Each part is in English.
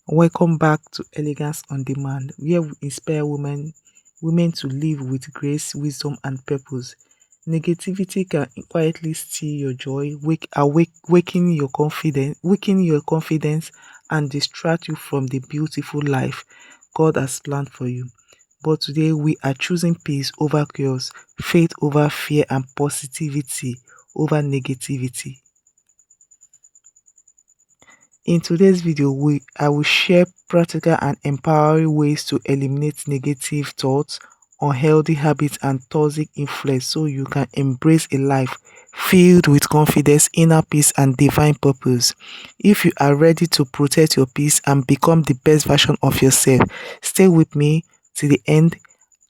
Welcome back to Elegance on Demand, where we inspire women to live with grace, wisdom, and purpose. Negativity can quietly steal your joy, weaken your confidence, and distract you from the beautiful life God has planned for you. But today we are choosing peace over chaos, faith over fear, and positivity over negativity. In today's video, I will share practical and empowering ways to eliminate negative thoughts, unhealthy habits, and toxic influence so you can embrace a life filled with confidence, inner peace, and divine purpose. If you are ready to protect your peace and become the best version of yourself, stay with me till the end.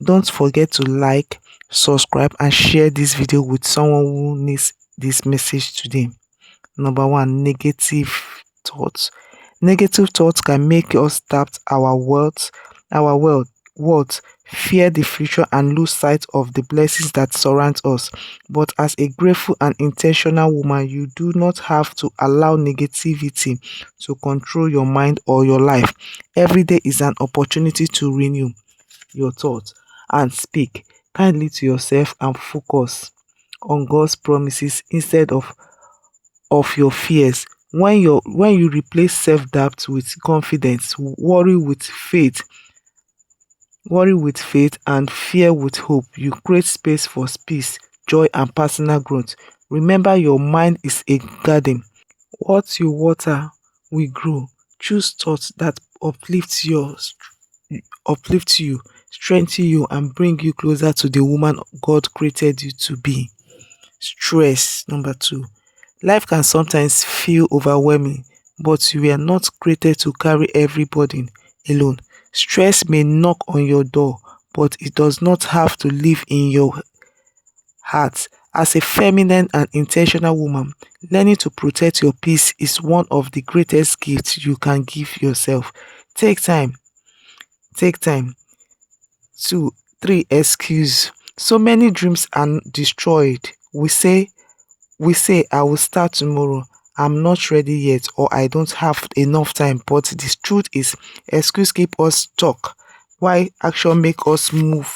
Don't forget to like, subscribe, and share this video with someone who needs this message today. Number one, negative thoughts. Negative thoughts can make us doubt our worth, fear the future, and lose sight of the blessings that surround us. But as a grateful and intentional woman, you do not have to allow negativity to control your mind or your life. Every day is an opportunity to renew your thoughts and speak kindly to yourself and focus on God's promises instead of your fears. When you replace self-doubt with confidence, worry with faith and fear with hope, you create space for peace, joy, and personal growth. Remember, your mind is a garden. What you water will grow. Choose thoughts that uplift you, strengthen you, and bring you closer to the woman God created you to be. Stress. Number two. Life can sometimes feel overwhelming, but you were not created to carry every burden alone. Stress may knock on your door, but it does not have to live in your heart. As a feminine and intentional woman, learning to protect your peace is one of the greatest gifts you can give yourself. Take time. Take time. 2. 3. Excuse. So many dreams are destroyed. We say, I will start tomorrow. I'm not ready yet, or I don't have enough time. But the truth is, excuse keep us stuck. Why action make us move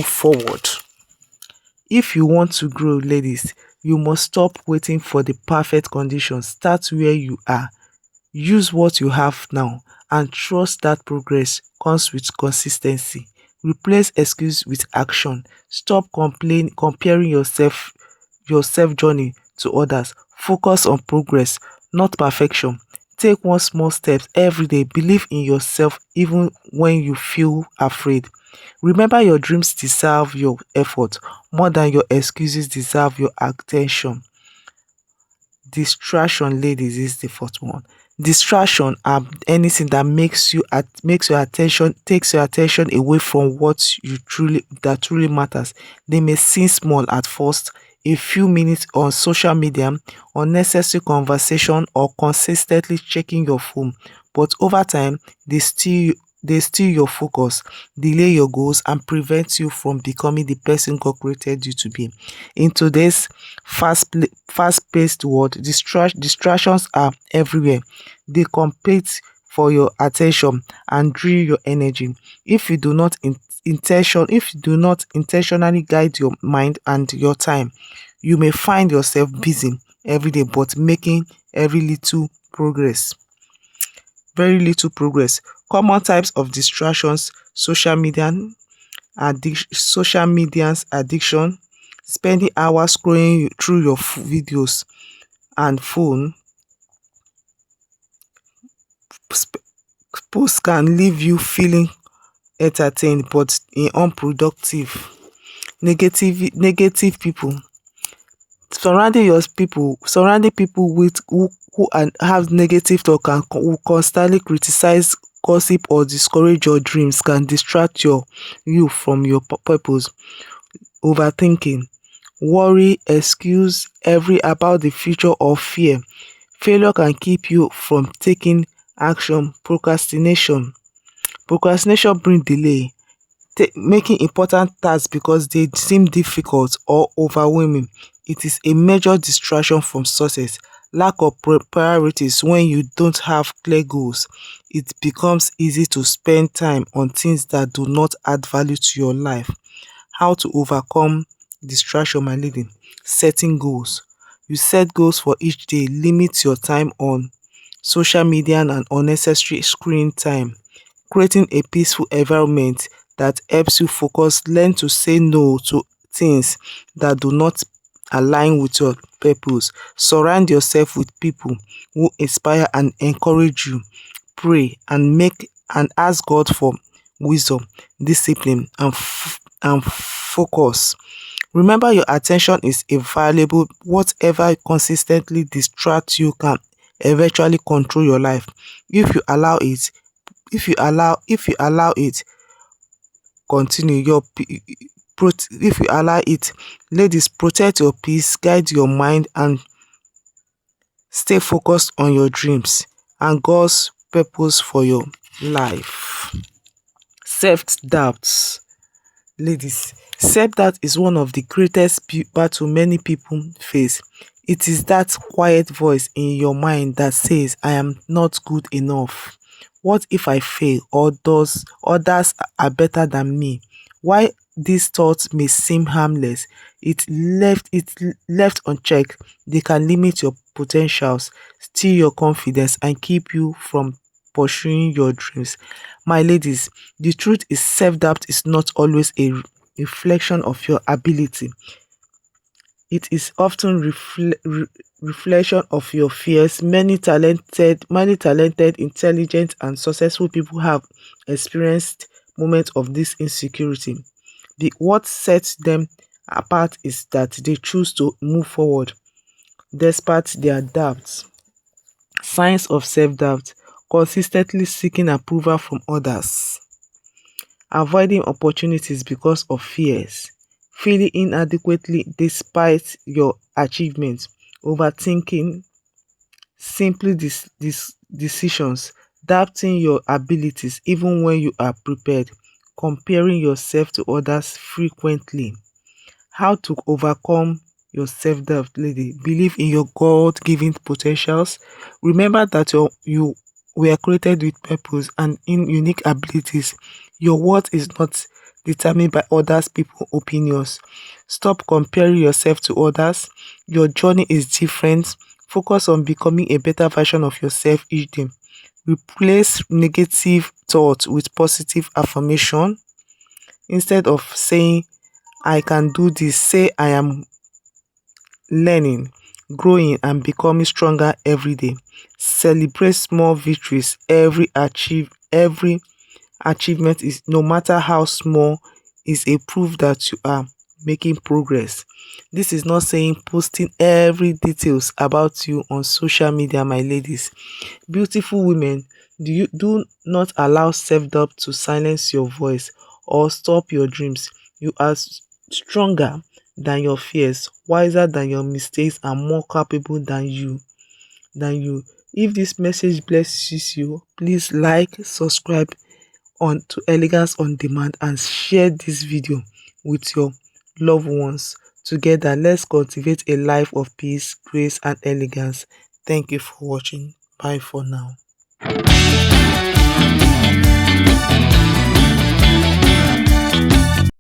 forward? If you want to grow, ladies, you must stop waiting for the perfect conditions. Start where you are. Use what you have now and trust that progress comes with consistency. Replace excuse with action. Stop comparing yourself journey to others. Focus on progress, not perfection. Take one small step every day. Believe in yourself even when you feel afraid. Remember, your dreams deserve your effort more than your excuses deserve your attention. Distraction, ladies, is the fourth one. Distraction are anything that takes your attention away from what truly matters. They may seem small at first: a few minutes on social media, unnecessary conversation, or consistently checking your phone. But over time, they steal your focus, delay your goals, and prevent you from becoming the person God created you to be. In today's fast-paced world, distractions are everywhere. They compete for your attention and drain your energy. If you do not intentionally guide your mind and your time, you may find yourself busy every day but making every little progress very little progress. Common types of distractions: social media's addiction, spending hours scrolling through your videos and phone. Sp- Posts can leave you feeling entertained but unproductive. Negative people. Surrounding people with who and have negative talk and who constantly criticize, gossip, or discourage your dreams can distract you from your purpose. Overthinking, worry, excuse every about the future, or fear. Failure can keep you from taking action. Procrastination bring delay, making important tasks because they seem difficult or overwhelming. It is a major distraction from success. lack of priorities. When you don't have clear goals, it becomes easy to spend time on things that do not add value to your life. How to overcome distraction, my lady? Setting goals. You set goals for each day. Limit your time on social media and unnecessary screen time. Creating a peaceful environment that helps you focus. Learn to say no to things that do not align with your purpose. Surround yourself with people who inspire and encourage you. Pray and ask God for wisdom, discipline, and focus. Remember, your attention is invaluable. Whatever consistently distracts you can eventually control your life. If you allow it, if you allow it, continue your if you allow it, ladies, protect your peace, guide your mind, and stay focused on your dreams and God's purpose for your life. Self-doubt. Ladies, self-doubt is one of the greatest battle many people face. It is that quiet voice in your mind that says, I am not good enough. What if I fail, or does others are better than me? Why these thoughts may seem harmless, it left unchecked, they can limit your potentials, steal your confidence, and keep you from pursuing your dreams. My ladies, the truth is self-doubt is not always a reflection of your ability. It is often reflection of your fears. Many talented, intelligent, and successful people have experienced moments of this insecurity. What sets them apart is that they choose to move forward despite their doubts. Signs of self-doubt: consistently seeking approval from others, avoiding opportunities because of fears, feeling inadequately despite your achievements, overthinking simply decisions, doubting your abilities even when you are prepared, comparing yourself to others frequently. How to overcome your self-doubt, lady? Believe in your God-given potentials. Remember that you were created with purpose and in unique abilities. Your worth is not determined by others people's opinions. Stop comparing yourself to others. Your journey is different. Focus on becoming a better version of yourself each day. Replace negative thoughts with positive affirmation. Instead of saying I can do this, say I am learning, growing, and becoming stronger every day. Celebrate small victories. Every achievement, is no matter how small, is a proof that you are making progress. This is not saying posting every details about you on social media, my ladies. Beautiful women, do not allow self-doubt to silence your voice or stop your dreams. You are stronger than your fears, wiser than your mistakes, and more capable than you. If this message blesses you, please like, subscribe on to Elegance on Demand, and share this video with your loved ones. Together, let's cultivate a life of peace, grace, and elegance. Thank you for watching. Bye for now.